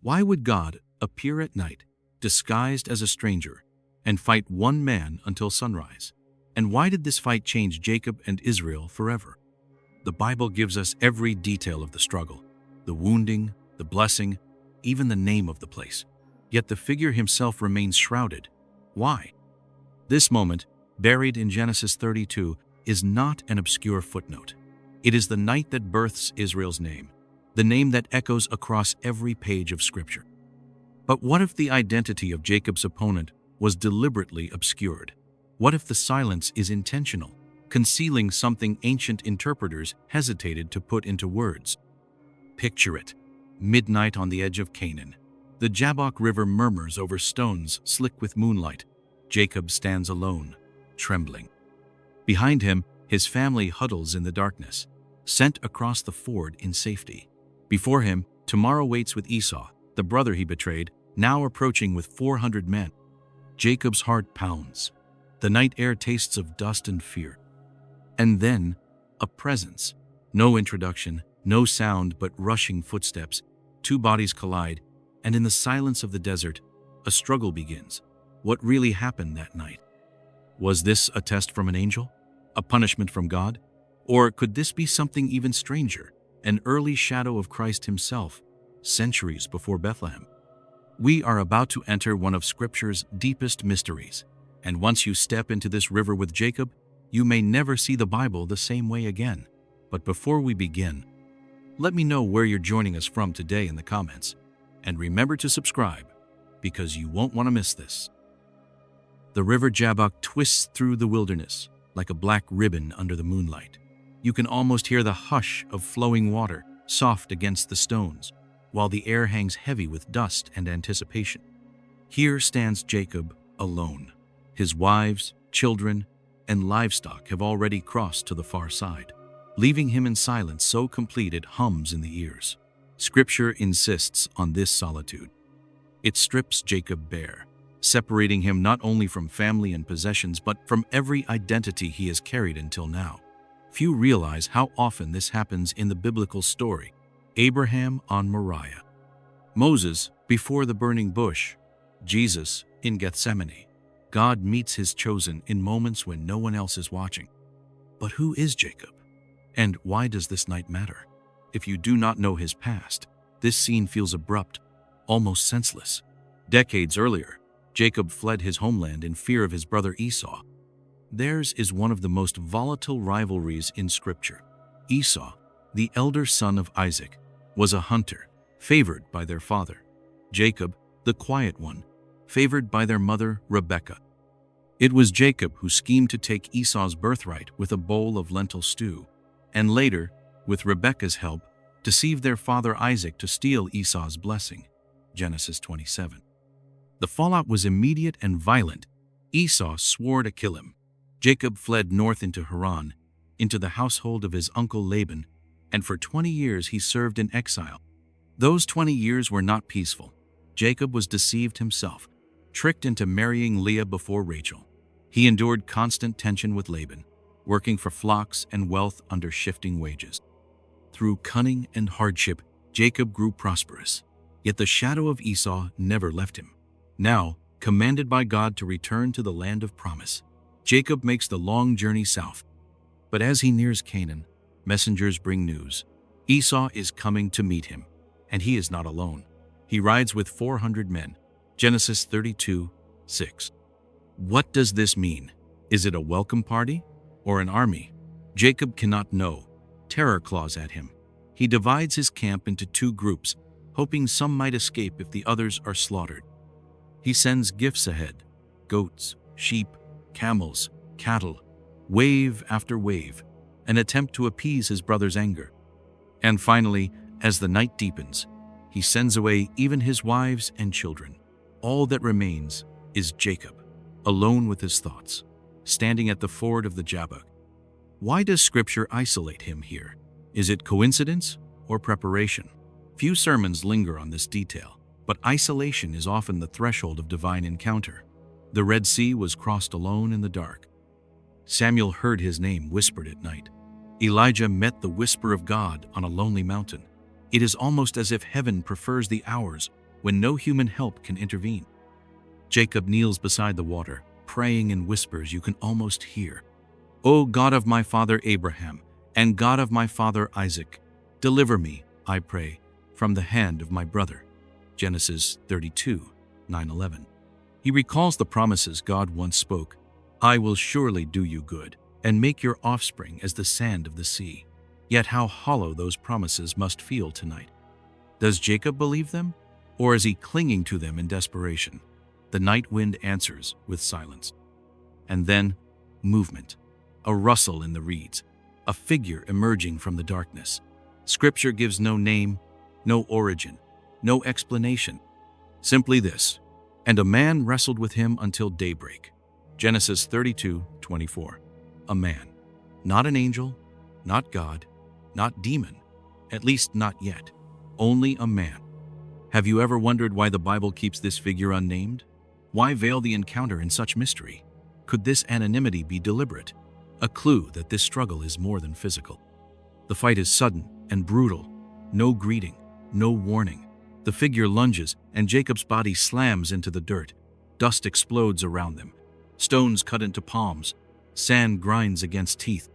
Why would God appear at night, disguised as a stranger, and fight one man until sunrise? And why did this fight change Jacob and Israel forever? The Bible gives us every detail of the struggle, the wounding, the blessing, even the name of the place. Yet the figure himself remains shrouded. Why? This moment, buried in Genesis 32, is not an obscure footnote. It is the night that births Israel's name, the name that echoes across every page of Scripture. But what if the identity of Jacob's opponent was deliberately obscured? What if the silence is intentional, concealing something ancient interpreters hesitated to put into words? Picture it. Midnight on the edge of Canaan. The Jabbok River murmurs over stones slick with moonlight. Jacob stands alone, trembling. Behind him, his family huddles in the darkness, sent across the ford in safety. Before him, tomorrow waits with Esau, the brother he betrayed, now approaching with 400 men. Jacob's heart pounds. The night air tastes of dust and fear. And then, a presence. No introduction, no sound but rushing footsteps. Two bodies collide, and in the silence of the desert, a struggle begins. What really happened that night? Was this a test from an angel? A punishment from God? Or could this be something even stranger, an early shadow of Christ himself, centuries before Bethlehem? We are about to enter one of Scripture's deepest mysteries, and once you step into this river with Jacob, you may never see the Bible the same way again. But before we begin, let me know where you're joining us from today in the comments, and remember to subscribe, because you won't want to miss this. The river Jabbok twists through the wilderness like a black ribbon under the moonlight. You can almost hear the hush of flowing water, soft against the stones, while the air hangs heavy with dust and anticipation. Here stands Jacob alone. His wives, children, and livestock have already crossed to the far side, leaving him in silence so complete it hums in the ears. Scripture insists on this solitude. It strips Jacob bare, separating him not only from family and possessions, but from every identity he has carried until now. Few realize how often this happens in the biblical story. Abraham on Moriah, Moses before the burning bush, Jesus in Gethsemane. God meets his chosen in moments when no one else is watching. But who is Jacob? And why does this night matter? If you do not know his past, this scene feels abrupt, almost senseless. Decades earlier, Jacob fled his homeland in fear of his brother Esau. Theirs is one of the most volatile rivalries in Scripture. Esau, the elder son of Isaac, was a hunter, favored by their father. Jacob, the quiet one, favored by their mother Rebekah. It was Jacob who schemed to take Esau's birthright with a bowl of lentil stew, and later, with Rebekah's help, deceived their father Isaac to steal Esau's blessing. Genesis 27. The fallout was immediate and violent. Esau swore to kill him. Jacob fled north into Haran, into the household of his uncle Laban, and for 20 years he served in exile. Those 20 years were not peaceful. Jacob was deceived himself, tricked into marrying Leah before Rachel. He endured constant tension with Laban, working for flocks and wealth under shifting wages. Through cunning and hardship, Jacob grew prosperous, yet the shadow of Esau never left him. Now, commanded by God to return to the land of promise, Jacob makes the long journey south. But as he nears Canaan, messengers bring news. Esau is coming to meet him, and he is not alone. He rides with 400 men. Genesis 32:6. What does this mean? Is it a welcome party or an army? Jacob cannot know. Terror claws at him. He divides his camp into two groups, hoping some might escape if the others are slaughtered. He sends gifts ahead: goats, sheep, camels, cattle, wave after wave, an attempt to appease his brother's anger. And finally, as the night deepens, he sends away even his wives and children. All that remains is Jacob, alone with his thoughts, standing at the ford of the Jabbok. Why does Scripture isolate him here? Is it coincidence or preparation? Few sermons linger on this detail, but isolation is often the threshold of divine encounter. The Red Sea was crossed alone in the dark. Samuel heard his name whispered at night. Elijah met the whisper of God on a lonely mountain. It is almost as if heaven prefers the hours when no human help can intervene. Jacob kneels beside the water, praying in whispers you can almost hear. "O God of my father Abraham, and God of my father Isaac, deliver me, I pray, from the hand of my brother." Genesis 32, 9-11. He recalls the promises God once spoke. "I will surely do you good, and make your offspring as the sand of the sea." Yet how hollow those promises must feel tonight. Does Jacob believe them, or is he clinging to them in desperation? The night wind answers with silence. And then, movement. A rustle in the reeds. A figure emerging from the darkness. Scripture gives no name, no origin, no explanation. Simply this: "And a man wrestled with him until daybreak." Genesis 32:24. A man. Not an angel, not God, not demon, at least not yet. Only a man. Have you ever wondered why the Bible keeps this figure unnamed? Why veil the encounter in such mystery? Could this anonymity be deliberate? A clue that this struggle is more than physical. The fight is sudden and brutal. No greeting, no warning. The figure lunges, and Jacob's body slams into the dirt. Dust explodes around them. Stones cut into palms. Sand grinds against teeth.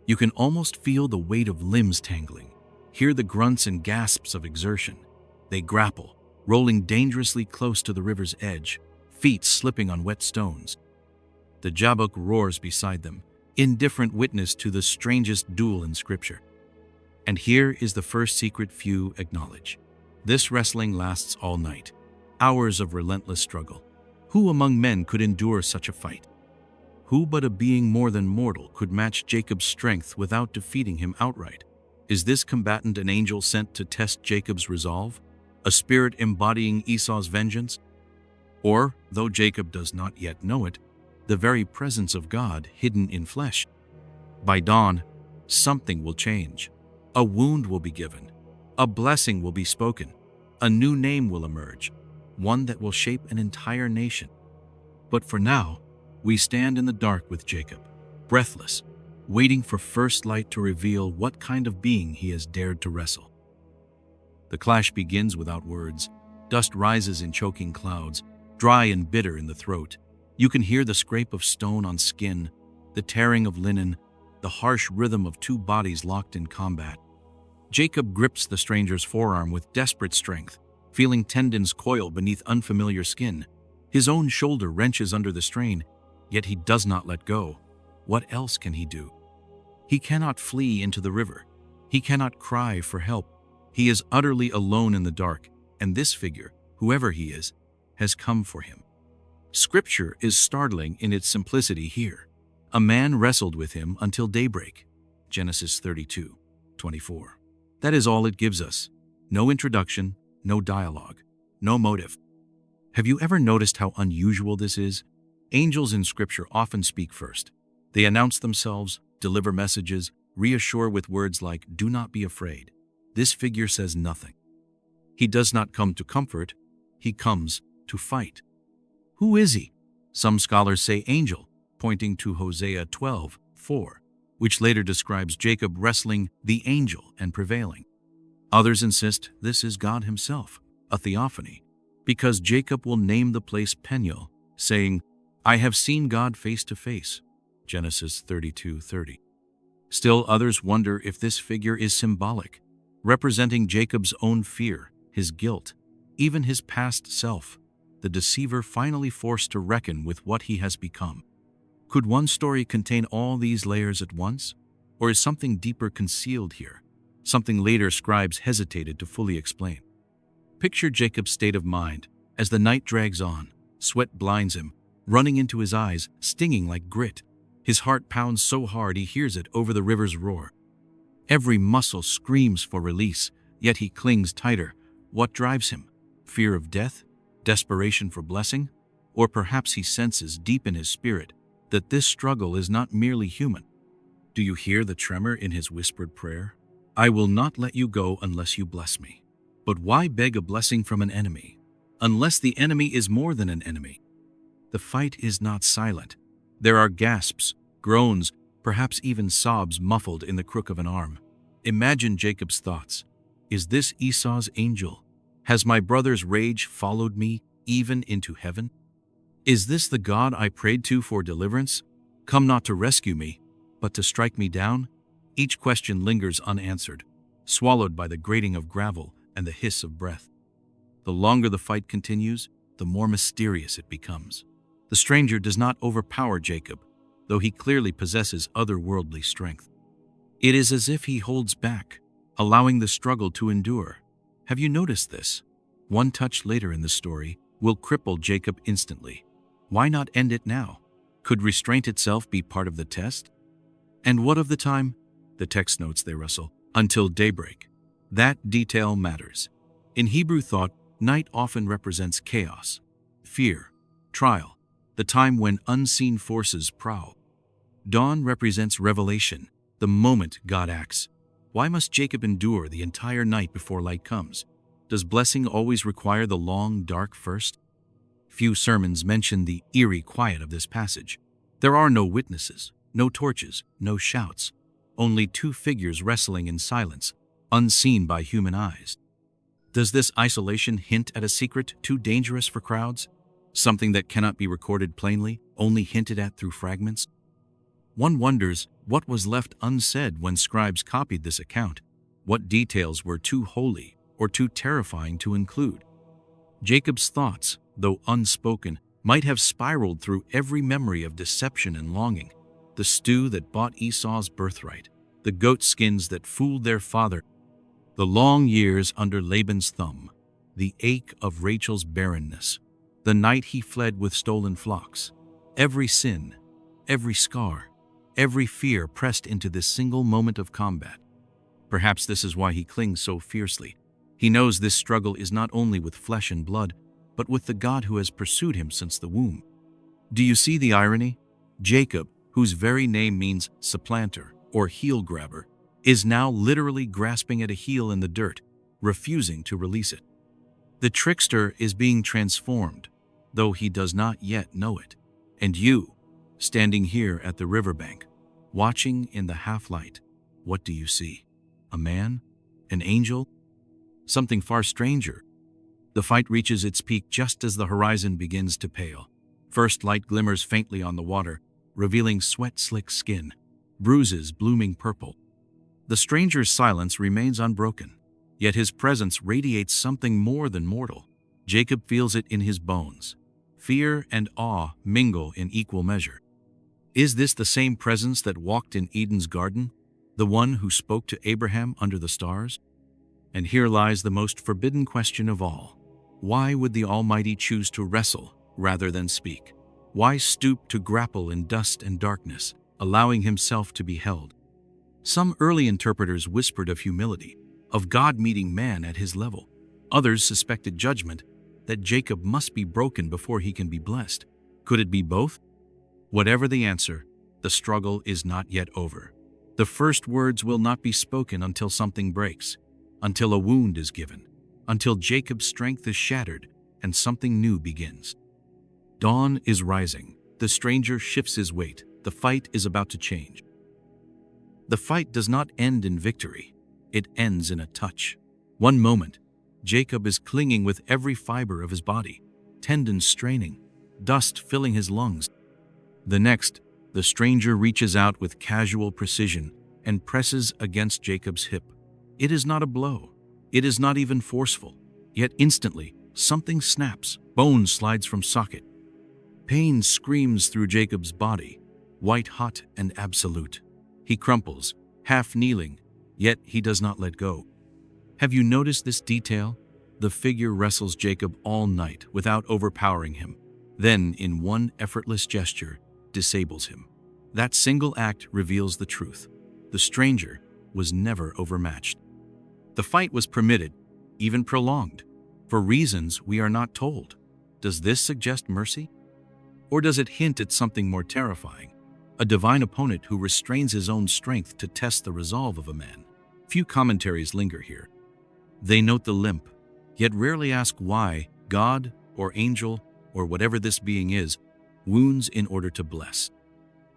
You can almost feel the weight of limbs tangling. Hear the grunts and gasps of exertion. They grapple, rolling dangerously close to the river's edge, feet slipping on wet stones. The Jabbok roars beside them, indifferent witness to the strangest duel in Scripture. And here is the first secret few acknowledge. This wrestling lasts all night, hours of relentless struggle. Who among men could endure such a fight? Who but a being more than mortal could match Jacob's strength without defeating him outright? Is this combatant an angel sent to test Jacob's resolve? A spirit embodying Esau's vengeance? Or, though Jacob does not yet know it, the very presence of God hidden in flesh? By dawn, something will change. A wound will be given. A blessing will be spoken. A new name will emerge, one that will shape an entire nation. But for now, we stand in the dark with Jacob, breathless, waiting for first light to reveal what kind of being he has dared to wrestle. The clash begins without words. Dust rises in choking clouds, dry and bitter in the throat. You can hear the scrape of stone on skin, the tearing of linen, the harsh rhythm of two bodies locked in combat. Jacob grips the stranger's forearm with desperate strength, feeling tendons coil beneath unfamiliar skin. His own shoulder wrenches under the strain, yet he does not let go. What else can he do? He cannot flee into the river. He cannot cry for help. He is utterly alone in the dark, and this figure, whoever he is, has come for him. Scripture is startling in its simplicity here. A man wrestled with him until daybreak. Genesis 32:24. That is all it gives us. No introduction, no dialogue, no motive. Have you ever noticed how unusual this is? Angels in Scripture often speak first. They announce themselves, deliver messages, reassure with words like, "Do not be afraid." This figure says nothing. He does not come to comfort, he comes to fight. Who is he? Some scholars say angel, pointing to Hosea 12:4, which later describes Jacob wrestling the angel and prevailing. Others insist this is God himself, a theophany, because Jacob will name the place Peniel, saying, "I have seen God face to face." Genesis 32:30. Still others wonder if this figure is symbolic, representing Jacob's own fear, his guilt, even his past self, the deceiver finally forced to reckon with what he has become. Could one story contain all these layers at once? Or is something deeper concealed here, something later scribes hesitated to fully explain? Picture Jacob's state of mind as the night drags on. Sweat blinds him, running into his eyes, stinging like grit. His heart pounds so hard he hears it over the river's roar. Every muscle screams for release, yet he clings tighter. What drives him? Fear of death? Desperation for blessing? Or perhaps he senses deep in his spirit that this struggle is not merely human. Do you hear the tremor in his whispered prayer? "I will not let you go unless you bless me." But why beg a blessing from an enemy? Unless the enemy is more than an enemy. The fight is not silent. There are gasps, groans, perhaps even sobs muffled in the crook of an arm. Imagine Jacob's thoughts. Is this Esau's angel? Has my brother's rage followed me even into heaven? Is this the God I prayed to for deliverance? Come not to rescue me, but to strike me down? Each question lingers unanswered, swallowed by the grating of gravel and the hiss of breath. The longer the fight continues, the more mysterious it becomes. The stranger does not overpower Jacob, though he clearly possesses otherworldly strength. It is as if he holds back, allowing the struggle to endure. Have you noticed this? One touch later in the story will cripple Jacob instantly. Why not end it now? Could restraint itself be part of the test? And what of the time? The text notes they wrestle until daybreak. That detail matters. In Hebrew thought, night often represents chaos, fear, trial, the time when unseen forces prowl. Dawn represents revelation, the moment God acts. Why must Jacob endure the entire night before light comes? Does blessing always require the long, dark first? Few sermons mention the eerie quiet of this passage. There are no witnesses, no torches, no shouts, only two figures wrestling in silence, unseen by human eyes. Does this isolation hint at a secret too dangerous for crowds? Something that cannot be recorded plainly, only hinted at through fragments? One wonders what was left unsaid when scribes copied this account. What details were too holy or too terrifying to include? Jacob's thoughts, though unspoken, might have spiraled through every memory of deception and longing. The stew that bought Esau's birthright, the goat skins that fooled their father, the long years under Laban's thumb, the ache of Rachel's barrenness, the night he fled with stolen flocks. Every sin, every scar, every fear pressed into this single moment of combat. Perhaps this is why he clings so fiercely. He knows this struggle is not only with flesh and blood, but with the God who has pursued him since the womb. Do you see the irony? Jacob, whose very name means supplanter or heel grabber, is now literally grasping at a heel in the dirt, refusing to release it. The trickster is being transformed, though he does not yet know it. And you, standing here at the riverbank, watching in the half-light, what do you see? A man? An angel? Something far stranger. The fight reaches its peak just as the horizon begins to pale. First light glimmers faintly on the water, revealing sweat-slick skin, bruises blooming purple. The stranger's silence remains unbroken, yet his presence radiates something more than mortal. Jacob feels it in his bones. Fear and awe mingle in equal measure. Is this the same presence that walked in Eden's garden, the one who spoke to Abraham under the stars? And here lies the most forbidden question of all. Why would the Almighty choose to wrestle rather than speak? Why stoop to grapple in dust and darkness, allowing himself to be held? Some early interpreters whispered of humility, of God meeting man at his level. Others suspected judgment, that Jacob must be broken before he can be blessed. Could it be both? Whatever the answer, the struggle is not yet over. The first words will not be spoken until something breaks, until a wound is given, until Jacob's strength is shattered and something new begins. Dawn is rising. The stranger shifts his weight. The fight is about to change. The fight does not end in victory. It ends in a touch. One moment, Jacob is clinging with every fiber of his body, tendons straining, dust filling his lungs. The next, the stranger reaches out with casual precision and presses against Jacob's hip. It is not a blow. It is not even forceful. Yet instantly, something snaps. Bone slides from socket. Pain screams through Jacob's body, white-hot and absolute. He crumples, half kneeling, yet he does not let go. Have you noticed this detail? The figure wrestles Jacob all night without overpowering him, then, in one effortless gesture, disables him. That single act reveals the truth. The stranger was never overmatched. The fight was permitted, even prolonged, for reasons we are not told. Does this suggest mercy? Or does it hint at something more terrifying? A divine opponent who restrains his own strength to test the resolve of a man. Few commentaries linger here. They note the limp, yet rarely ask why God or angel or whatever this being is wounds in order to bless.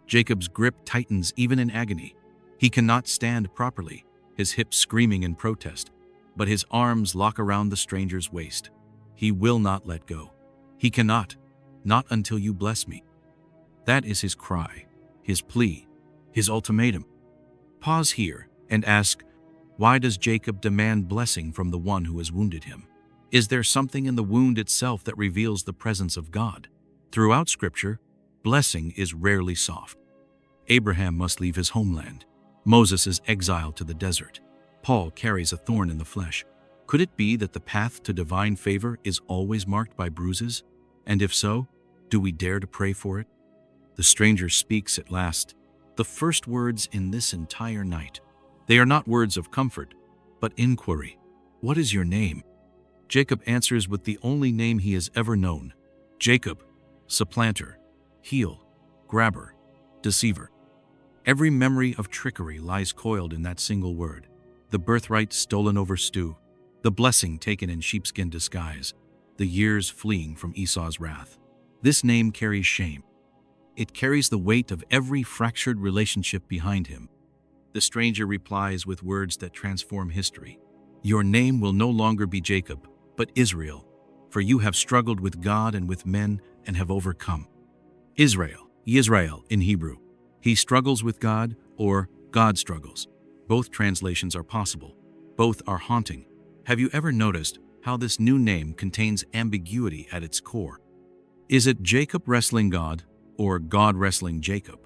Jacob's grip tightens even in agony. He cannot stand properly, his hips screaming in protest. but his arms lock around the stranger's waist. He will not let go. He cannot, not until you bless me. That is his cry, his plea, his ultimatum. Pause here and ask, why does Jacob demand blessing from the one who has wounded him? Is there something in the wound itself that reveals the presence of God? Throughout Scripture, blessing is rarely soft. Abraham must leave his homeland. Moses is exiled to the desert. Paul carries a thorn in the flesh. Could it be that the path to divine favor is always marked by bruises? And if so, do we dare to pray for it? The stranger speaks at last, the first words in this entire night. They are not words of comfort, but inquiry. What is your name? Jacob answers with the only name he has ever known. Jacob, supplanter, heel, grabber, deceiver. Every memory of trickery lies coiled in that single word. The birthright stolen over stew, the blessing taken in sheepskin disguise, the years fleeing from Esau's wrath. This name carries shame. It carries the weight of every fractured relationship behind him. The stranger replies with words that transform history. Your name will no longer be Jacob, but Israel, for you have struggled with God and with men and have overcome. Israel, Yisrael in Hebrew. He struggles with God, or God struggles. Both translations are possible. Both are haunting. Have you ever noticed how this new name contains ambiguity at its core? Is it Jacob wrestling God, or God wrestling Jacob?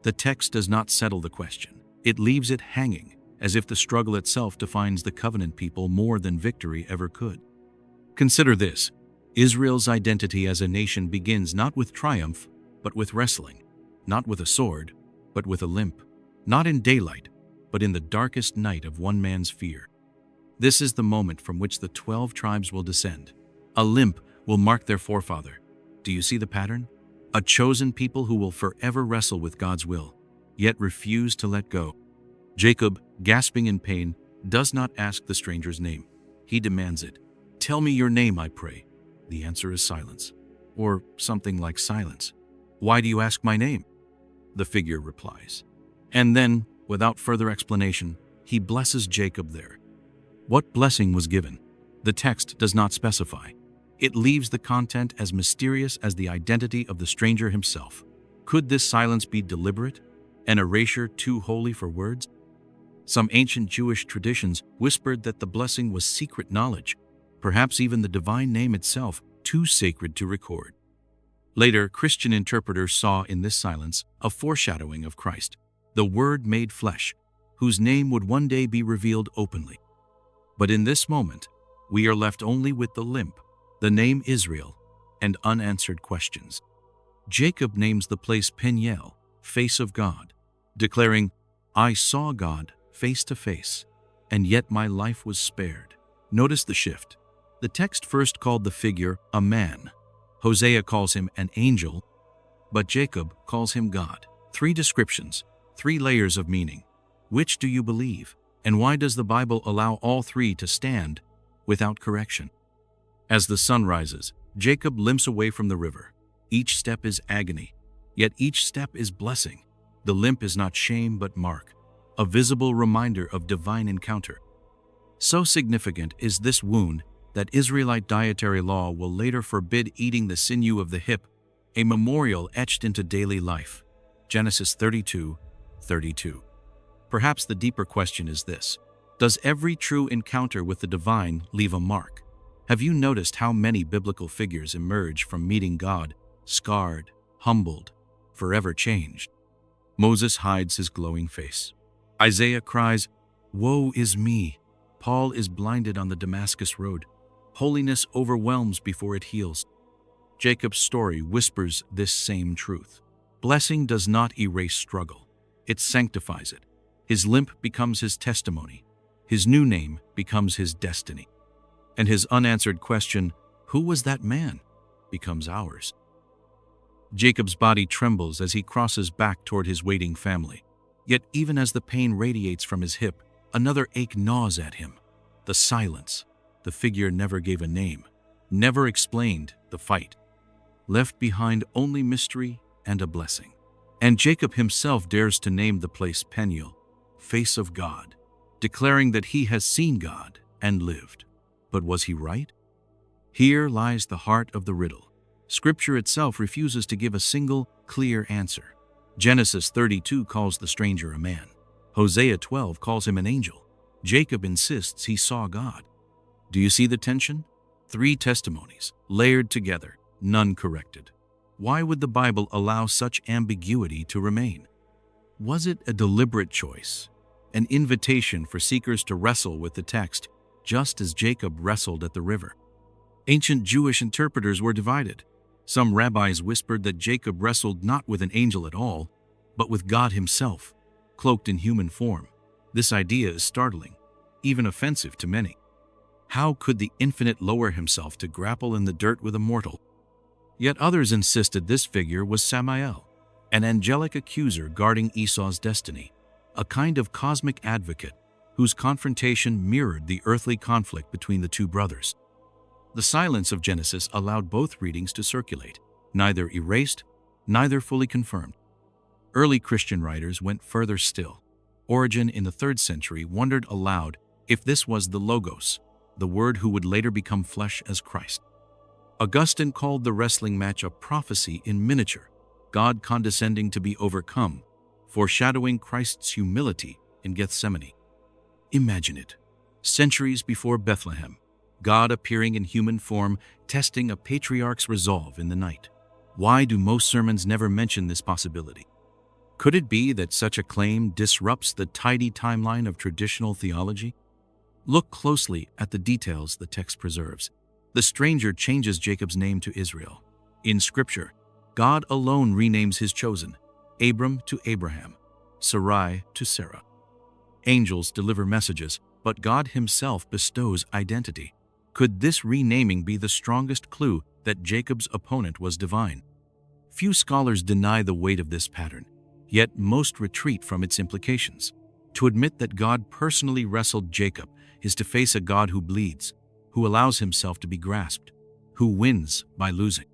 The text does not settle the question. It leaves it hanging, as if the struggle itself defines the covenant people more than victory ever could. Consider this. Israel's identity as a nation begins not with triumph, but with wrestling. Not with a sword, but with a limp. Not in daylight, but in the darkest night of one man's fear. This is the moment from which the 12 tribes will descend. A limp will mark their forefather. Do you see the pattern? A chosen people who will forever wrestle with God's will, yet refuse to let go. Jacob, gasping in pain, does not ask the stranger's name. He demands it. Tell me your name, I pray. The answer is silence, or something like silence. Why do you ask my name? The figure replies. And then, without further explanation, he blesses Jacob there. What blessing was given? The text does not specify. It leaves the content as mysterious as the identity of the stranger himself. Could this silence be deliberate? An erasure too holy for words? Some ancient Jewish traditions whispered that the blessing was secret knowledge, perhaps even the divine name itself, too sacred to record. Later, Christian interpreters saw in this silence a foreshadowing of Christ, the Word made flesh, whose name would one day be revealed openly. But in this moment, we are left only with the limp, the name Israel, and unanswered questions. Jacob names the place Peniel, face of God, declaring, I saw God face to face, and yet my life was spared. Notice the shift. The text first called the figure a man. Hosea calls him an angel, but Jacob calls him God. 3 descriptions, 3 layers of meaning. Which do you believe? And why does the Bible allow all 3 to stand without correction? As the sun rises, Jacob limps away from the river. Each step is agony, yet each step is blessing. The limp is not shame but mark, a visible reminder of divine encounter. So significant is this wound that Israelite dietary law will later forbid eating the sinew of the hip, a memorial etched into daily life. Genesis 32:32. Perhaps the deeper question is this: does every true encounter with the divine leave a mark? Have you noticed how many biblical figures emerge from meeting God, scarred, humbled, forever changed? Moses hides his glowing face. Isaiah cries, "Woe is me!" Paul is blinded on the Damascus road. Holiness overwhelms before it heals. Jacob's story whispers this same truth. Blessing does not erase struggle. It sanctifies it. His limp becomes his testimony. His new name becomes his destiny. And his unanswered question, "Who was that man?" becomes ours. Jacob's body trembles as he crosses back toward his waiting family. Yet even as the pain radiates from his hip, another ache gnaws at him. The silence. The figure never gave a name, never explained the fight. Left behind only mystery and a blessing. And Jacob himself dares to name the place Peniel, face of God, declaring that he has seen God and lived. But was he right? Here lies the heart of the riddle. Scripture itself refuses to give a single, clear answer. Genesis 32 calls the stranger a man. Hosea 12 calls him an angel. Jacob insists he saw God. Do you see the tension? 3 testimonies, layered together, none corrected. Why would the Bible allow such ambiguity to remain? Was it a deliberate choice, an invitation for seekers to wrestle with the text, just as Jacob wrestled at the river? Ancient Jewish interpreters were divided. Some rabbis whispered that Jacob wrestled not with an angel at all, but with God himself, cloaked in human form. This idea is startling, even offensive to many. How could the infinite lower himself to grapple in the dirt with a mortal? Yet others insisted this figure was Samael, an angelic accuser guarding Esau's destiny, a kind of cosmic advocate whose confrontation mirrored the earthly conflict between the 2 brothers. The silence of Genesis allowed both readings to circulate, neither erased, neither fully confirmed. Early Christian writers went further still. Origen in the 3rd century wondered aloud if this was the Logos, the Word who would later become flesh as Christ. Augustine called the wrestling match a prophecy in miniature, God condescending to be overcome, foreshadowing Christ's humility in Gethsemane. Imagine it. Centuries before Bethlehem, God appearing in human form, testing a patriarch's resolve in the night. Why do most sermons never mention this possibility? Could it be that such a claim disrupts the tidy timeline of traditional theology? Look closely at the details the text preserves. The stranger changes Jacob's name to Israel. In Scripture, God alone renames his chosen, Abram to Abraham, Sarai to Sarah. Angels deliver messages, but God himself bestows identity. Could this renaming be the strongest clue that Jacob's opponent was divine? Few scholars deny the weight of this pattern, yet most retreat from its implications. To admit that God personally wrestled Jacob is to face a God who bleeds, who allows himself to be grasped, who wins by losing.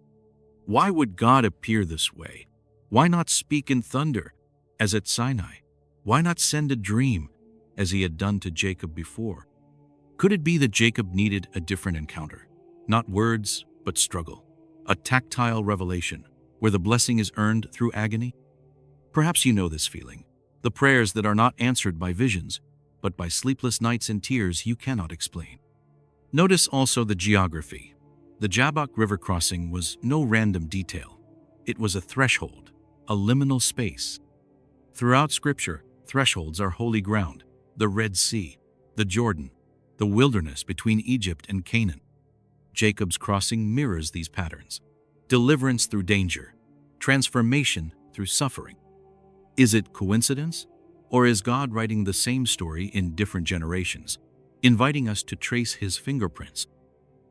Why would God appear this way? Why not speak in thunder, as at Sinai? Why not send a dream, as he had done to Jacob before? Could it be that Jacob needed a different encounter? Not words, but struggle. A tactile revelation, where the blessing is earned through agony? Perhaps you know this feeling. The prayers that are not answered by visions, but by sleepless nights and tears you cannot explain. Notice also the geography. The Jabbok River crossing was no random detail. It was a threshold, a liminal space. Throughout Scripture, thresholds are holy ground: the Red Sea, the Jordan, the wilderness between Egypt and Canaan. Jacob's crossing mirrors these patterns: deliverance through danger, transformation through suffering. Is it coincidence? Or is God writing the same story in different generations, inviting us to trace his fingerprints?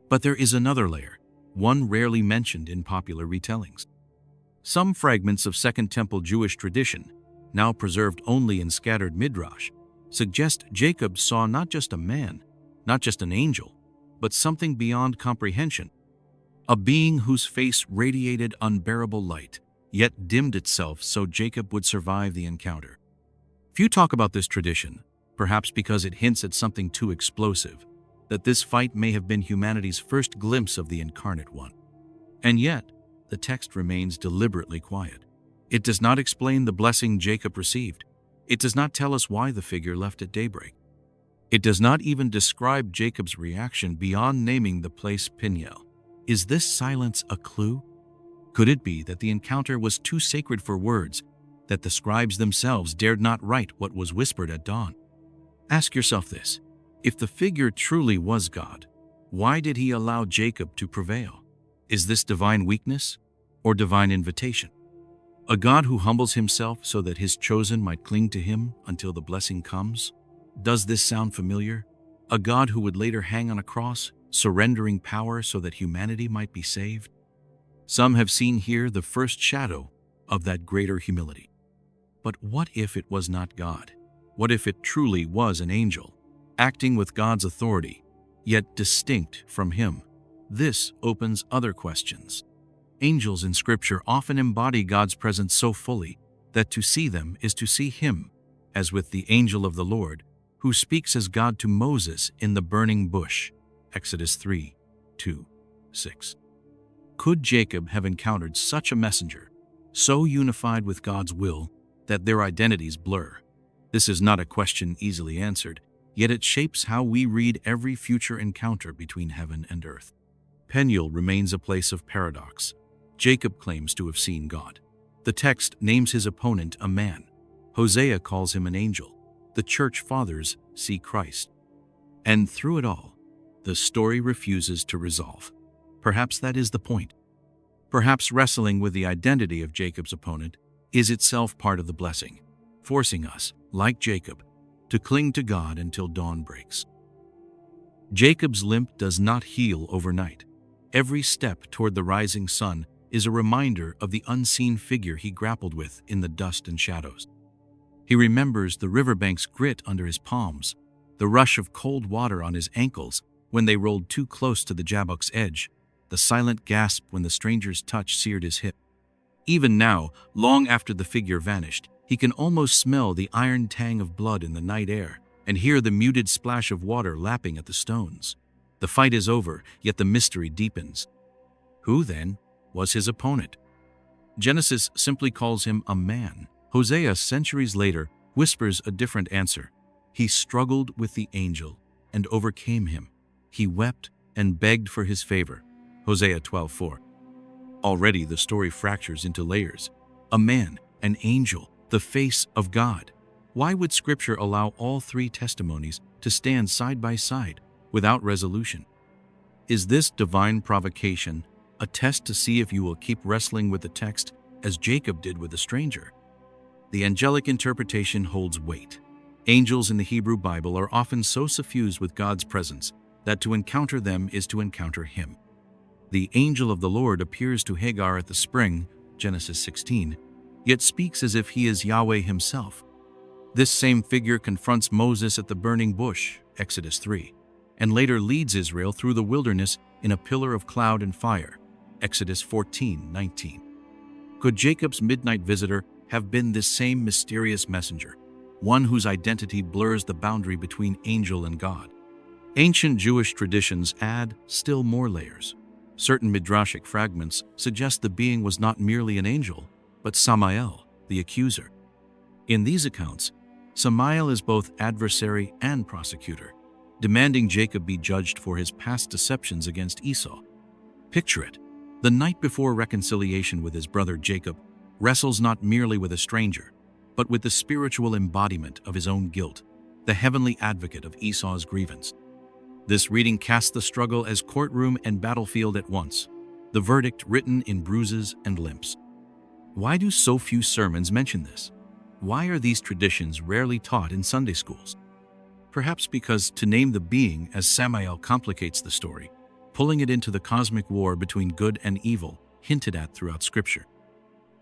But there is another layer, one rarely mentioned in popular retellings. Some fragments of Second Temple Jewish tradition, now preserved only in scattered midrash, suggest Jacob saw not just a man, not just an angel, but something beyond comprehension, a being whose face radiated unbearable light, yet dimmed itself so Jacob would survive the encounter. Few talk about this tradition, perhaps because it hints at something too explosive, that this fight may have been humanity's first glimpse of the incarnate one. And yet, the text remains deliberately quiet. It does not explain the blessing Jacob received. It does not tell us why the figure left at daybreak. It does not even describe Jacob's reaction beyond naming the place Peniel. Is this silence a clue? Could it be that the encounter was too sacred for words, that the scribes themselves dared not write what was whispered at dawn? Ask yourself this: if the figure truly was God, why did he allow Jacob to prevail? Is this divine weakness or divine invitation? A God who humbles himself so that his chosen might cling to him until the blessing comes? Does this sound familiar? A God who would later hang on a cross, surrendering power so that humanity might be saved? Some have seen here the first shadow of that greater humility. But what if it was not God? What if it truly was an angel, acting with God's authority, yet distinct from him? This opens other questions. Angels in Scripture often embody God's presence so fully that to see them is to see him, as with the angel of the Lord, who speaks as God to Moses in the burning bush, Exodus 3:2-6. Could Jacob have encountered such a messenger, so unified with God's will that their identities blur? This is not a question easily answered, yet it shapes how we read every future encounter between heaven and earth. Peniel remains a place of paradox. Jacob claims to have seen God. The text names his opponent a man. Hosea calls him an angel. The church fathers see Christ. And through it all, the story refuses to resolve. Perhaps that is the point. Perhaps wrestling with the identity of Jacob's opponent is itself part of the blessing, forcing us, like Jacob, to cling to God until dawn breaks. Jacob's limp does not heal overnight. Every step toward the rising sun is a reminder of the unseen figure he grappled with in the dust and shadows. He remembers the riverbank's grit under his palms, the rush of cold water on his ankles when they rolled too close to the Jabbok's edge, the silent gasp when the stranger's touch seared his hip. Even now, long after the figure vanished, he can almost smell the iron tang of blood in the night air and hear the muted splash of water lapping at the stones. The fight is over, yet the mystery deepens. Who, then, was his opponent? Genesis simply calls him a man. Hosea, centuries later, whispers a different answer. He struggled with the angel and overcame him. He wept and begged for his favor. Hosea 12:4. Already the story fractures into layers. A man, an angel, the face of God. Why would Scripture allow all three testimonies to stand side by side without resolution? Is this divine provocation a test to see if you will keep wrestling with the text as Jacob did with the stranger? The angelic interpretation holds weight. Angels in the Hebrew Bible are often so suffused with God's presence that to encounter them is to encounter Him. The angel of the Lord appears to Hagar at the spring, Genesis 16, yet speaks as if he is Yahweh himself. This same figure confronts Moses at the burning bush, Exodus 3, and later leads Israel through the wilderness in a pillar of cloud and fire, Exodus 14:19. Could Jacob's midnight visitor have been this same mysterious messenger, one whose identity blurs the boundary between angel and God? Ancient Jewish traditions add still more layers. Certain midrashic fragments suggest the being was not merely an angel, but Samael, the accuser. In these accounts, Samael is both adversary and prosecutor, demanding Jacob be judged for his past deceptions against Esau. Picture it. The night before reconciliation with his brother Jacob wrestles not merely with a stranger, but with the spiritual embodiment of his own guilt, the heavenly advocate of Esau's grievance. This reading casts the struggle as courtroom and battlefield at once, the verdict written in bruises and limps. Why do so few sermons mention this? Why are these traditions rarely taught in Sunday schools? Perhaps because to name the being as Samael complicates the story, pulling it into the cosmic war between good and evil hinted at throughout Scripture.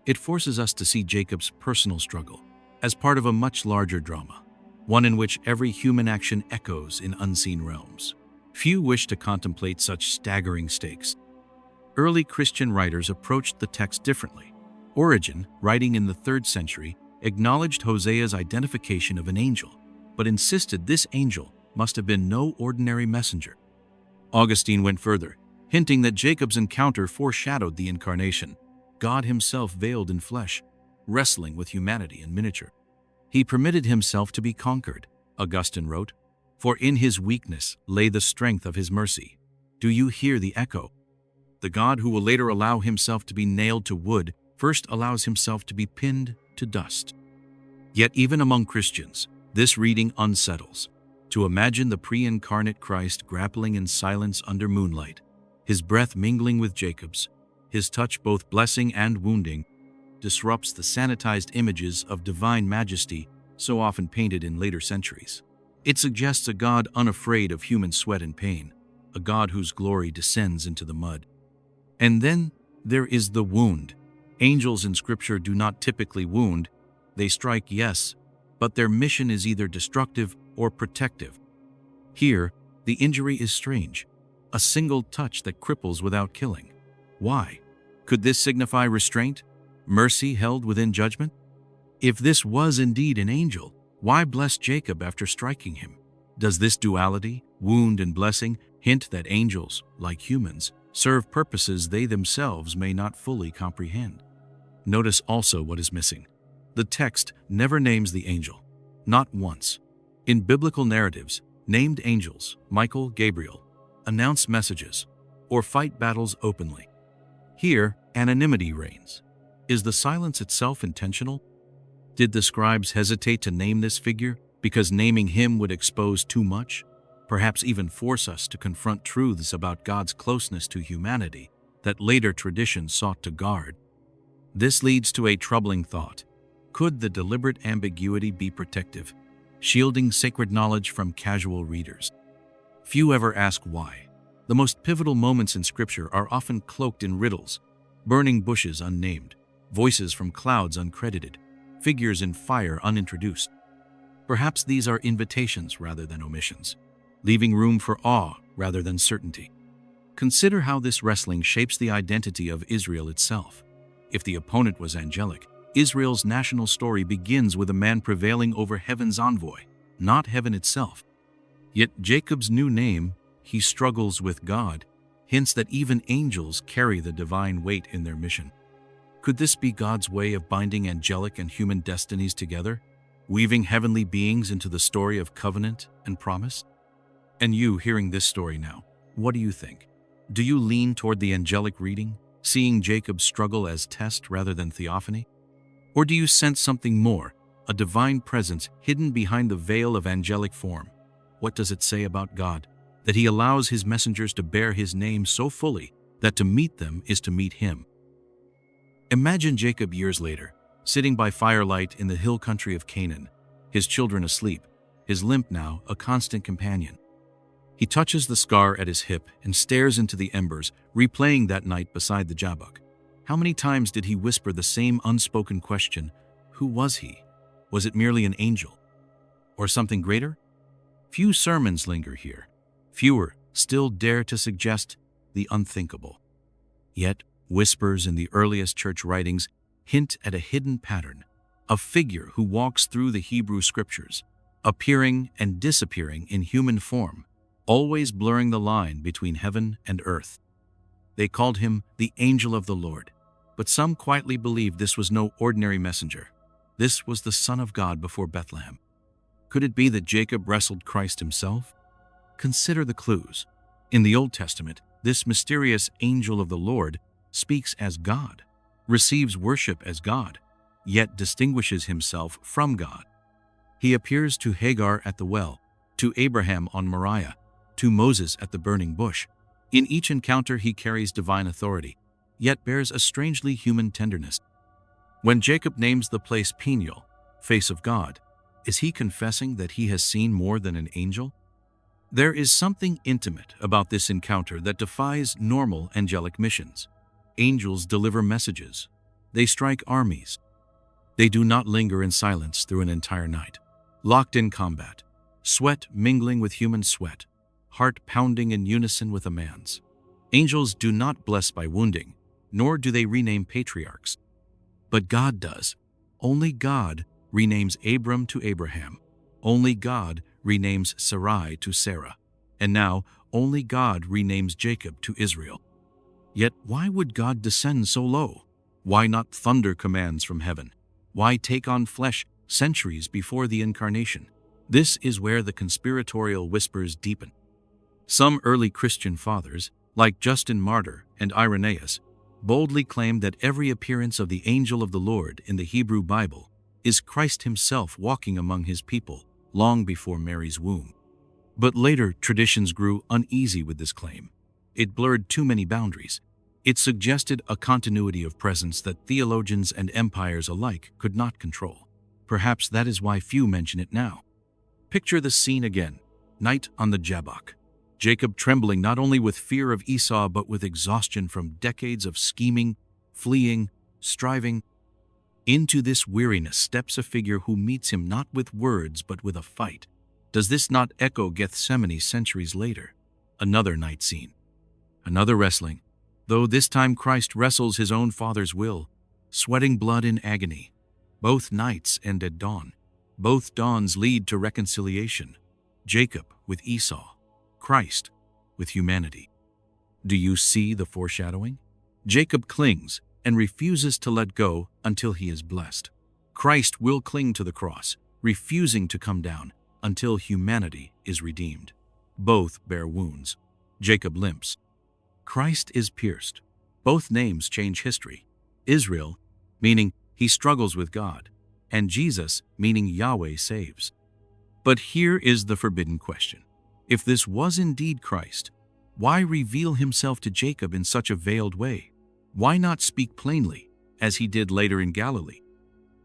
It forces us to see Jacob's personal struggle as part of a much larger drama, one in which every human action echoes in unseen realms. Few wish to contemplate such staggering stakes. Early Christian writers approached the text differently. Origen, writing in the 3rd century, acknowledged Hosea's identification of an angel, but insisted this angel must have been no ordinary messenger. Augustine went further, hinting that Jacob's encounter foreshadowed the incarnation, God himself veiled in flesh, wrestling with humanity in miniature. He permitted himself to be conquered, Augustine wrote, for in his weakness lay the strength of his mercy. Do you hear the echo? The God who will later allow himself to be nailed to wood first allows himself to be pinned to dust. Yet even among Christians, this reading unsettles. To imagine the pre-incarnate Christ grappling in silence under moonlight, his breath mingling with Jacob's, his touch both blessing and wounding, disrupts the sanitized images of divine majesty so often painted in later centuries. It suggests a God unafraid of human sweat and pain, a God whose glory descends into the mud. And then there is the wound. Angels in Scripture do not typically wound. They strike, yes, but their mission is either destructive or protective. Here, the injury is strange, a single touch that cripples without killing. Why? Could this signify restraint? Mercy held within judgment? If this was indeed an angel, Why bless Jacob after striking him? Does this duality, wound and blessing, hint that angels, like humans, serve purposes they themselves may not fully comprehend? Notice also what is missing. The text never names the angel, not once. In biblical narratives, named angels, Michael, Gabriel, announce messages or fight battles openly. Here, anonymity reigns. Is the silence itself intentional? Did the scribes hesitate to name this figure because naming him would expose too much, perhaps even force us to confront truths about God's closeness to humanity that later tradition sought to guard? This leads to a troubling thought. Could the deliberate ambiguity be protective, shielding sacred knowledge from casual readers? Few ever ask why. The most pivotal moments in Scripture are often cloaked in riddles, burning bushes unnamed, voices from clouds uncredited, figures in fire unintroduced. Perhaps these are invitations rather than omissions, leaving room for awe rather than certainty. Consider how this wrestling shapes the identity of Israel itself. If the opponent was angelic, Israel's national story begins with a man prevailing over heaven's envoy, not heaven itself. Yet Jacob's new name, he struggles with God, hints that even angels carry the divine weight in their mission. Could this be God's way of binding angelic and human destinies together, weaving heavenly beings into the story of covenant and promise? And you, hearing this story now, what do you think? Do you lean toward the angelic reading, seeing Jacob's struggle as test rather than theophany? Or do you sense something more, a divine presence hidden behind the veil of angelic form? What does it say about God, that he allows his messengers to bear his name so fully that to meet them is to meet him? Imagine Jacob years later, sitting by firelight in the hill country of Canaan, his children asleep, his limp now a constant companion. He touches the scar at his hip and stares into the embers, replaying that night beside the Jabbok. How many times did he whisper the same unspoken question, who was he? Was it merely an angel? Or something greater? Few sermons linger here. Fewer still dare to suggest the unthinkable. Yet, whispers in the earliest church writings hint at a hidden pattern, a figure who walks through the Hebrew scriptures, appearing and disappearing in human form, always blurring the line between heaven and earth. They called him the angel of the Lord, but some quietly believed this was no ordinary messenger. This was the Son of God before Bethlehem. Could it be that Jacob wrestled Christ himself? Consider the clues. In the Old Testament, this mysterious angel of the Lord speaks as God, receives worship as God, yet distinguishes himself from God. He appears to Hagar at the well, to Abraham on Moriah, to Moses at the burning bush. In each encounter he carries divine authority, yet bears a strangely human tenderness. When Jacob names the place Peniel, face of God, is he confessing that he has seen more than an angel? There is something intimate about this encounter that defies normal angelic missions. Angels deliver messages. They strike armies. They do not linger in silence through an entire night. Locked in combat, sweat mingling with human sweat, heart pounding in unison with a man's. Angels do not bless by wounding, nor do they rename patriarchs. But God does. Only God renames Abram to Abraham. Only God renames Sarai to Sarah. And now, only God renames Jacob to Israel. Yet why would God descend so low? Why not thunder commands from heaven? Why take on flesh centuries before the incarnation? This is where the conspiratorial whispers deepen. Some early Christian fathers, like Justin Martyr and Irenaeus, boldly claim that every appearance of the angel of the Lord in the Hebrew Bible is Christ himself walking among his people long before Mary's womb. But later, traditions grew uneasy with this claim. It blurred too many boundaries. It suggested a continuity of presence that theologians and empires alike could not control. Perhaps that is why few mention it now. Picture the scene again, night on the Jabbok. Jacob trembling not only with fear of Esau but with exhaustion from decades of scheming, fleeing, striving. Into this weariness steps a figure who meets him not with words but with a fight. Does this not echo Gethsemane centuries later? Another night scene. Another wrestling, though this time Christ wrestles his own Father's will, sweating blood in agony. Both nights end at dawn. Both dawns lead to reconciliation. Jacob with Esau, Christ with humanity. Do you see the foreshadowing? Jacob clings and refuses to let go until he is blessed. Christ will cling to the cross, refusing to come down until humanity is redeemed. Both bear wounds. Jacob limps. Christ is pierced. Both names change history. Israel, meaning he struggles with God, and Jesus, meaning Yahweh saves. But here is the forbidden question. If this was indeed Christ, why reveal himself to Jacob in such a veiled way? Why not speak plainly, as he did later in Galilee?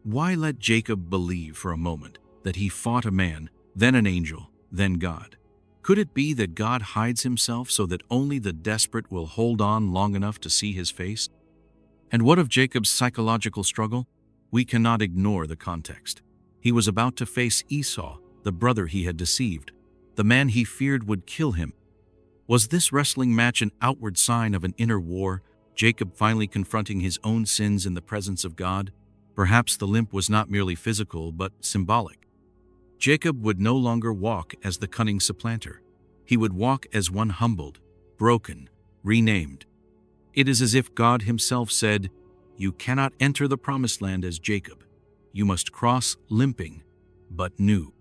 Why let Jacob believe for a moment that he fought a man, then an angel, then God? Could it be that God hides himself so that only the desperate will hold on long enough to see his face? And what of Jacob's psychological struggle? We cannot ignore the context. He was about to face Esau, the brother he had deceived, the man he feared would kill him. Was this wrestling match an outward sign of an inner war, Jacob finally confronting his own sins in the presence of God? Perhaps the limp was not merely physical, but symbolic. Jacob would no longer walk as the cunning supplanter. He would walk as one humbled, broken, renamed. It is as if God himself said, "You cannot enter the promised land as Jacob. You must cross limping, but new."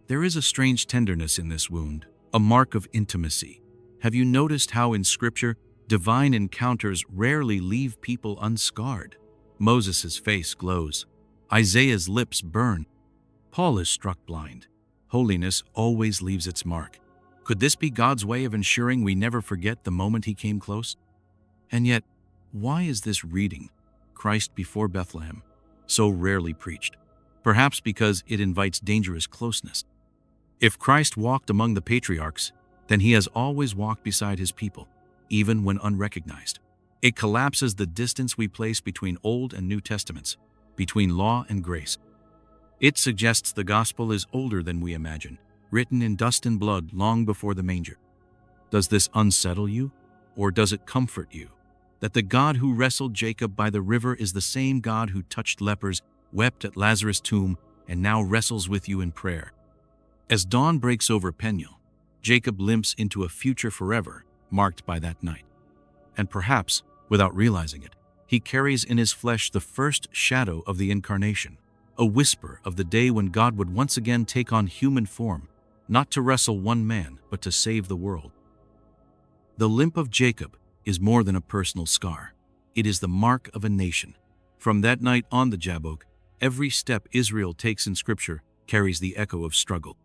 There is a strange tenderness in this wound, a mark of intimacy. Have you noticed how in Scripture, divine encounters rarely leave people unscarred? Moses' face glows. Isaiah's lips burn. Paul is struck blind. Holiness always leaves its mark. Could this be God's way of ensuring we never forget the moment he came close? And yet, why is this reading, Christ before Bethlehem, so rarely preached? Perhaps because it invites dangerous closeness. If Christ walked among the patriarchs, then he has always walked beside his people, even when unrecognized. It collapses the distance we place between Old and New Testaments, between law and grace. It suggests the gospel is older than we imagine, written in dust and blood long before the manger. Does this unsettle you, or does it comfort you? That the God who wrestled Jacob by the river is the same God who touched lepers, wept at Lazarus' tomb, and now wrestles with you in prayer. As dawn breaks over Peniel, Jacob limps into a future forever, marked by that night. And perhaps, without realizing it, he carries in his flesh the first shadow of the incarnation, a whisper of the day when God would once again take on human form, not to wrestle one man, but to save the world. The limp of Jacob is more than a personal scar. It is the mark of a nation. From that night on the Jabbok, every step Israel takes in Scripture carries the echo of struggle.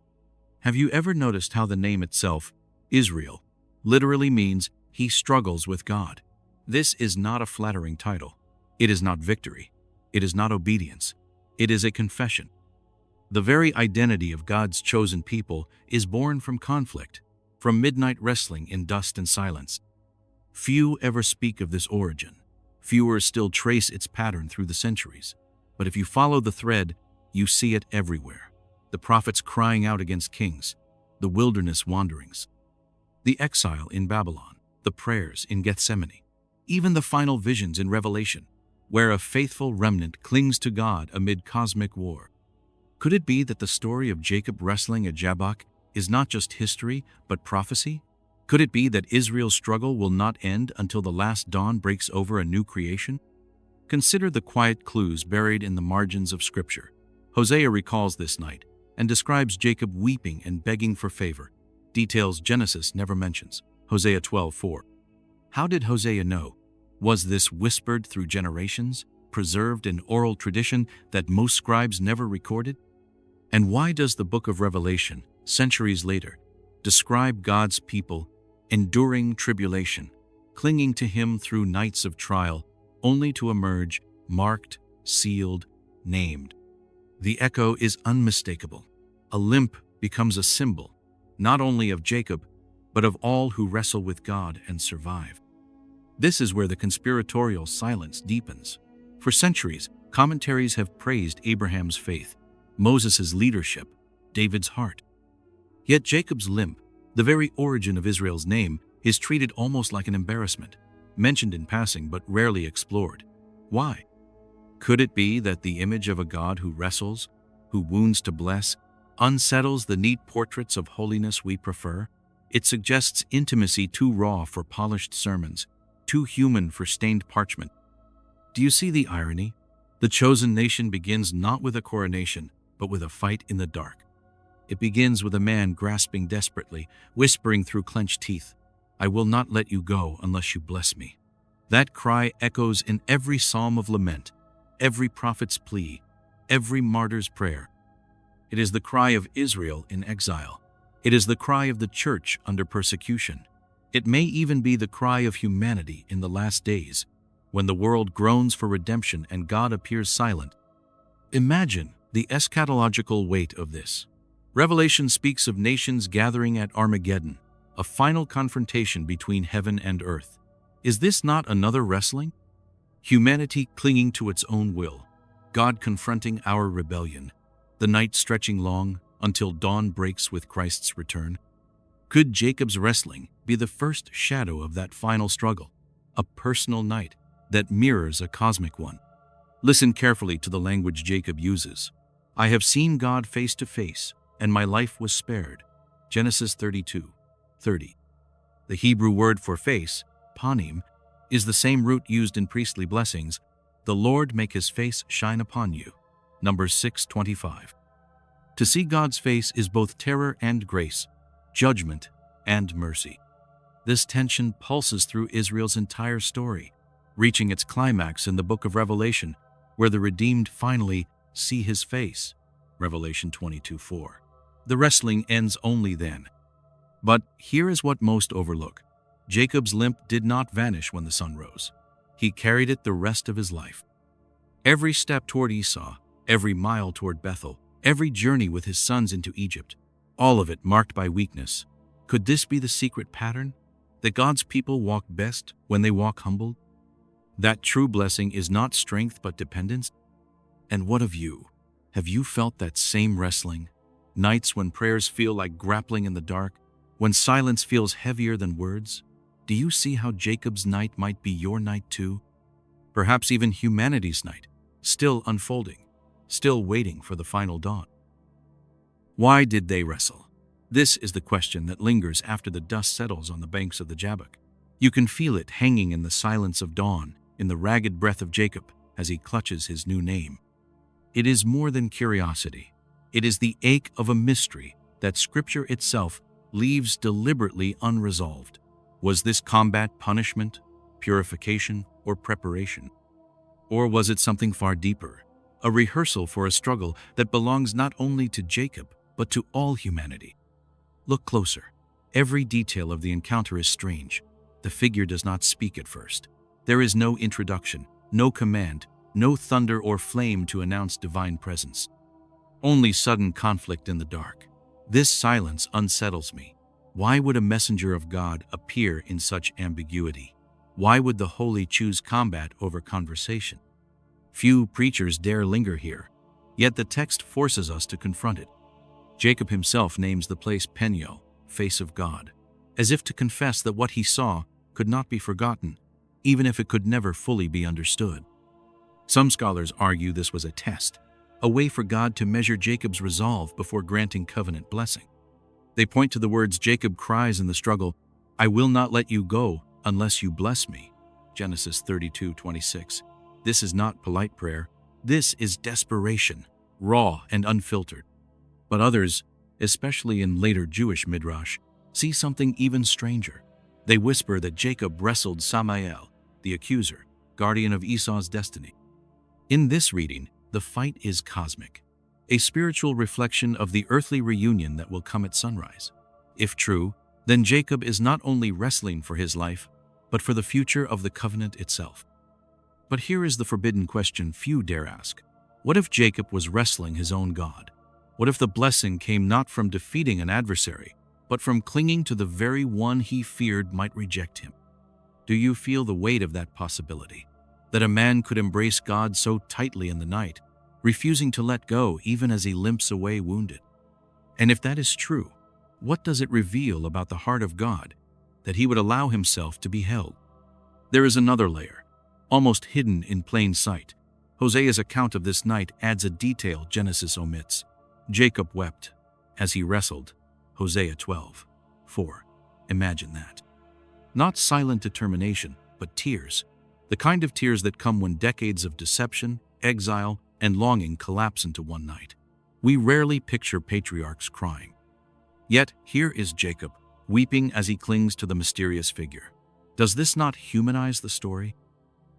Have you ever noticed how the name itself, Israel, literally means he struggles with God? This is not a flattering title. It is not victory. It is not obedience. It is a confession. The very identity of God's chosen people is born from conflict, from midnight wrestling in dust and silence. Few ever speak of this origin. Fewer still trace its pattern through the centuries. But if you follow the thread, you see it everywhere. The prophets crying out against kings, the wilderness wanderings, the exile in Babylon, the prayers in Gethsemane, even the final visions in Revelation, where a faithful remnant clings to God amid cosmic war. Could it be that the story of Jacob wrestling at Jabbok is not just history, but prophecy? Could it be that Israel's struggle will not end until the last dawn breaks over a new creation? Consider the quiet clues buried in the margins of Scripture. Hosea recalls this night and describes Jacob weeping and begging for favor, details Genesis never mentions. Hosea 12:4. How did Hosea know? Was this whispered through generations, preserved in oral tradition that most scribes never recorded? And why does the book of Revelation, centuries later, describe God's people enduring tribulation, clinging to him through nights of trial, only to emerge marked, sealed, named? The echo is unmistakable. A limp becomes a symbol, not only of Jacob, but of all who wrestle with God and survive. This is where the conspiratorial silence deepens. For centuries, commentaries have praised Abraham's faith, Moses' leadership, David's heart. Yet Jacob's limp, the very origin of Israel's name, is treated almost like an embarrassment, mentioned in passing but rarely explored. Why? Could it be that the image of a God who wrestles, who wounds to bless, unsettles the neat portraits of holiness we prefer. It suggests intimacy too raw for polished sermons, too human for stained parchment. Do you see the irony? The chosen nation begins not with a coronation, but with a fight in the dark. It begins with a man grasping desperately, whispering through clenched teeth, "I will not let you go unless you bless me." That cry echoes in every psalm of lament, every prophet's plea, every martyr's prayer. It is the cry of Israel in exile. It is the cry of the church under persecution. It may even be the cry of humanity in the last days, when the world groans for redemption and God appears silent. Imagine the eschatological weight of this. Revelation speaks of nations gathering at Armageddon, a final confrontation between heaven and earth. Is this not another wrestling? Humanity clinging to its own will, God confronting our rebellion, the night stretching long until dawn breaks with Christ's return. Could Jacob's wrestling be the first shadow of that final struggle, a personal night that mirrors a cosmic one? Listen carefully to the language Jacob uses. "I have seen God face to face, and my life was spared." Genesis 32:30. The Hebrew word for face, panim, is the same root used in priestly blessings. "The Lord make his face shine upon you." Numbers 6:25. To see God's face is both terror and grace, judgment and mercy. This tension pulses through Israel's entire story, reaching its climax in the book of Revelation, where the redeemed finally see his face. Revelation 22:4. The wrestling ends only then. But here is what most overlook. Jacob's limp did not vanish when the sun rose. He carried it the rest of his life. Every step toward Esau, every mile toward Bethel, every journey with his sons into Egypt, all of it marked by weakness. Could this be the secret pattern? That God's people walk best when they walk humbled? That true blessing is not strength but dependence? And what of you? Have you felt that same wrestling? Nights when prayers feel like grappling in the dark, when silence feels heavier than words? Do you see how Jacob's night might be your night too? Perhaps even humanity's night, still unfolding, still waiting for the final dawn. Why did they wrestle? This is the question that lingers after the dust settles on the banks of the Jabbok. You can feel it hanging in the silence of dawn, in the ragged breath of Jacob as he clutches his new name. It is more than curiosity. It is the ache of a mystery that Scripture itself leaves deliberately unresolved. Was this combat punishment, purification, or preparation? Or was it something far deeper, a rehearsal for a struggle that belongs not only to Jacob, but to all humanity? Look closer. Every detail of the encounter is strange. The figure does not speak at first. There is no introduction, no command, no thunder or flame to announce divine presence. Only sudden conflict in the dark. This silence unsettles me. Why would a messenger of God appear in such ambiguity? Why would the holy choose combat over conversation? Few preachers dare linger here, yet the text forces us to confront it. Jacob himself names the place Peniel, face of God, as if to confess that what he saw could not be forgotten, even if it could never fully be understood. Some scholars argue this was a test, a way for God to measure Jacob's resolve before granting covenant blessing. They point to the words Jacob cries in the struggle, "I will not let you go unless you bless me." Genesis 32:26. This is not polite prayer. This is desperation, raw and unfiltered. But others, especially in later Jewish midrash, see something even stranger. They whisper that Jacob wrestled Samael, the accuser, guardian of Esau's destiny. In this reading, the fight is cosmic, a spiritual reflection of the earthly reunion that will come at sunrise. If true, then Jacob is not only wrestling for his life, but for the future of the covenant itself. But here is the forbidden question few dare ask. What if Jacob was wrestling his own God? What if the blessing came not from defeating an adversary, but from clinging to the very one he feared might reject him? Do you feel the weight of that possibility? That a man could embrace God so tightly in the night, refusing to let go even as he limps away wounded? And if that is true, what does it reveal about the heart of God that he would allow himself to be held? There is another layer, almost hidden in plain sight, Hosea's account of this night adds a detail Genesis omits. Jacob wept as he wrestled. Hosea 12:4. Imagine that. Not silent determination, but tears. The kind of tears that come when decades of deception, exile, and longing collapse into one night. We rarely picture patriarchs crying. Yet here is Jacob, weeping as he clings to the mysterious figure. Does this not humanize the story?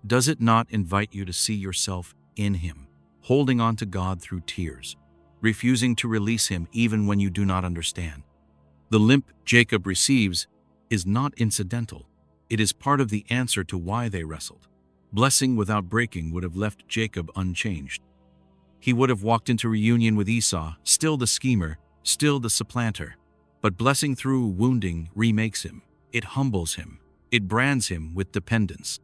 Does it not invite you to see yourself in him, holding on to God through tears, refusing to release him even when you do not understand? The limp Jacob receives is not incidental. It is part of the answer to why they wrestled. Blessing without breaking would have left Jacob unchanged. He would have walked into reunion with Esau, still the schemer, still the supplanter. But blessing through wounding remakes him. It humbles him. It brands him with dependence.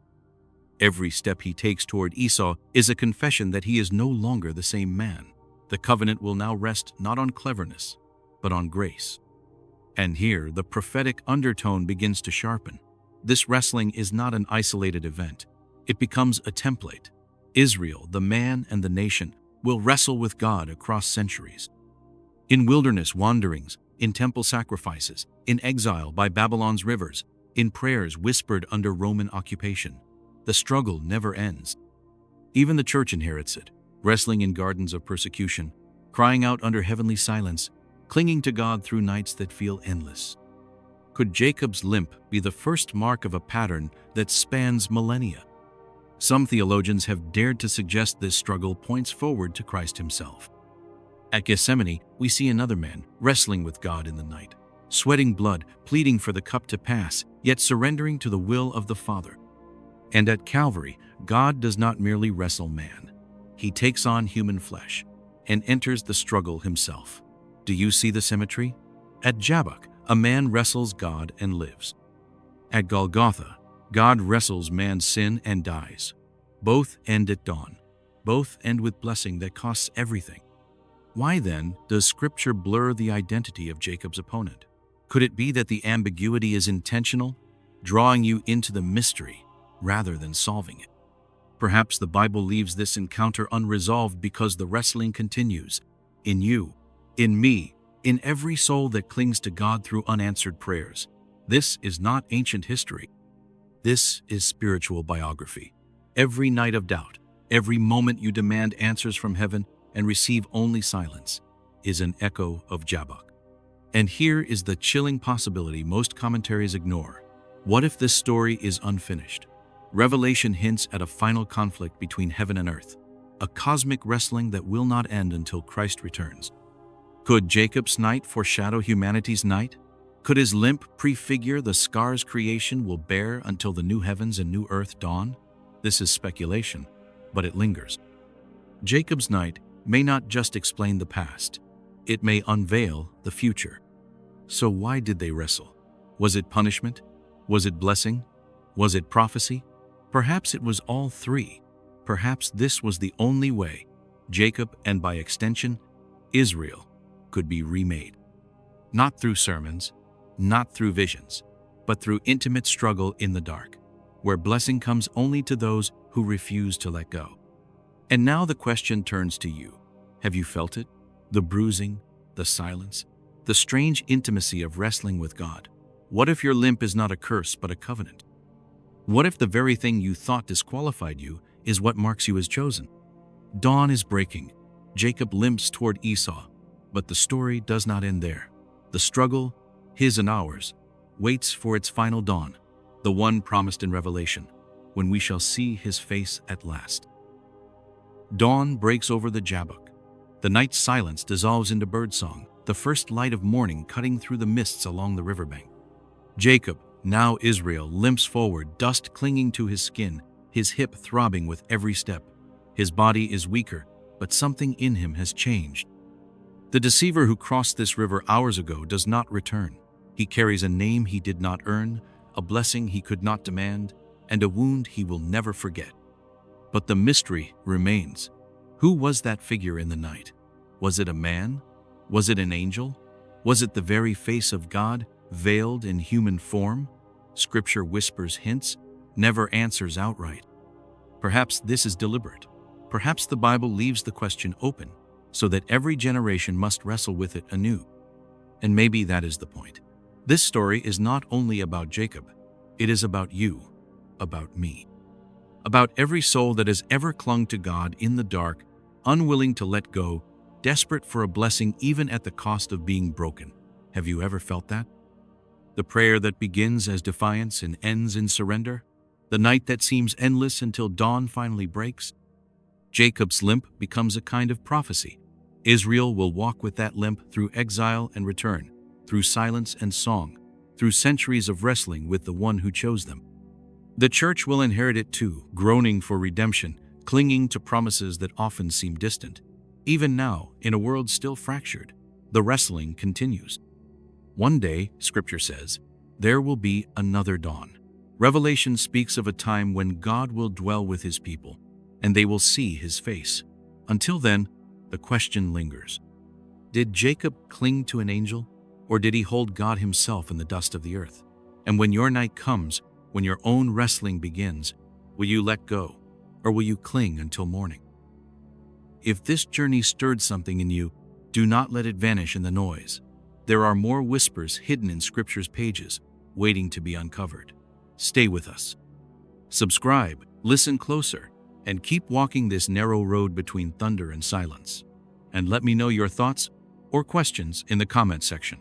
Every step he takes toward Esau is a confession that he is no longer the same man. The covenant will now rest not on cleverness, but on grace. And here the prophetic undertone begins to sharpen. This wrestling is not an isolated event. It becomes a template. Israel, the man and the nation, will wrestle with God across centuries. In wilderness wanderings, in temple sacrifices, in exile by Babylon's rivers, in prayers whispered under Roman occupation, the struggle never ends. Even the church inherits it, wrestling in gardens of persecution, crying out under heavenly silence, clinging to God through nights that feel endless. Could Jacob's limp be the first mark of a pattern that spans millennia? Some theologians have dared to suggest this struggle points forward to Christ himself. At Gethsemane, we see another man wrestling with God in the night, sweating blood, pleading for the cup to pass, yet surrendering to the will of the Father. And at Calvary, God does not merely wrestle man. He takes on human flesh and enters the struggle himself. Do you see the symmetry? At Jabbok, a man wrestles God and lives. At Golgotha, God wrestles man's sin and dies. Both end at dawn. Both end with blessing that costs everything. Why then does Scripture blur the identity of Jacob's opponent? Could it be that the ambiguity is intentional, drawing you into the mystery rather than solving it? Perhaps the Bible leaves this encounter unresolved because the wrestling continues. In you, in me, in every soul that clings to God through unanswered prayers. This is not ancient history. This is spiritual biography. Every night of doubt, every moment you demand answers from heaven and receive only silence, is an echo of Jabbok. And here is the chilling possibility most commentaries ignore. What if this story is unfinished? Revelation hints at a final conflict between heaven and earth, a cosmic wrestling that will not end until Christ returns. Could Jacob's night foreshadow humanity's night? Could his limp prefigure the scars creation will bear until the new heavens and new earth dawn? This is speculation, but it lingers. Jacob's night may not just explain the past, it may unveil the future. So why did they wrestle? Was it punishment? Was it blessing? Was it prophecy? Perhaps it was all three. Perhaps this was the only way Jacob, and by extension, Israel, could be remade. Not through sermons, not through visions, but through intimate struggle in the dark, where blessing comes only to those who refuse to let go. And now the question turns to you. Have you felt it? The bruising, the silence, the strange intimacy of wrestling with God. What if your limp is not a curse but a covenant? What if the very thing you thought disqualified you is what marks you as chosen? Dawn is breaking. Jacob limps toward Esau, but the story does not end there. The struggle, his and ours, waits for its final dawn, the one promised in Revelation, when we shall see his face at last. Dawn breaks over the Jabbok. The night's silence dissolves into birdsong, the first light of morning cutting through the mists along the riverbank. Jacob, now Israel, limps forward, dust clinging to his skin, his hip throbbing with every step. His body is weaker, but something in him has changed. The deceiver who crossed this river hours ago does not return. He carries a name he did not earn, a blessing he could not demand, and a wound he will never forget. But the mystery remains. Who was that figure in the night? Was it a man? Was it an angel? Was it the very face of God, veiled in human form? Scripture whispers hints, never answers outright. Perhaps this is deliberate. Perhaps the Bible leaves the question open so that every generation must wrestle with it anew. And maybe that is the point. This story is not only about Jacob, it is about you, about me, about every soul that has ever clung to God in the dark, unwilling to let go, desperate for a blessing even at the cost of being broken. Have you ever felt that? The prayer that begins as defiance and ends in surrender? The night that seems endless until dawn finally breaks? Jacob's limp becomes a kind of prophecy. Israel will walk with that limp through exile and return, through silence and song, through centuries of wrestling with the one who chose them. The church will inherit it too, groaning for redemption, clinging to promises that often seem distant. Even now, in a world still fractured, the wrestling continues. One day, Scripture says, there will be another dawn. Revelation speaks of a time when God will dwell with His people, and they will see His face. Until then, the question lingers. Did Jacob cling to an angel, or did he hold God Himself in the dust of the earth? And when your night comes, when your own wrestling begins, will you let go, or will you cling until morning? If this journey stirred something in you, do not let it vanish in the noise. There are more whispers hidden in Scripture's pages, waiting to be uncovered. Stay with us. Subscribe, listen closer, and keep walking this narrow road between thunder and silence. And let me know your thoughts or questions in the comment section.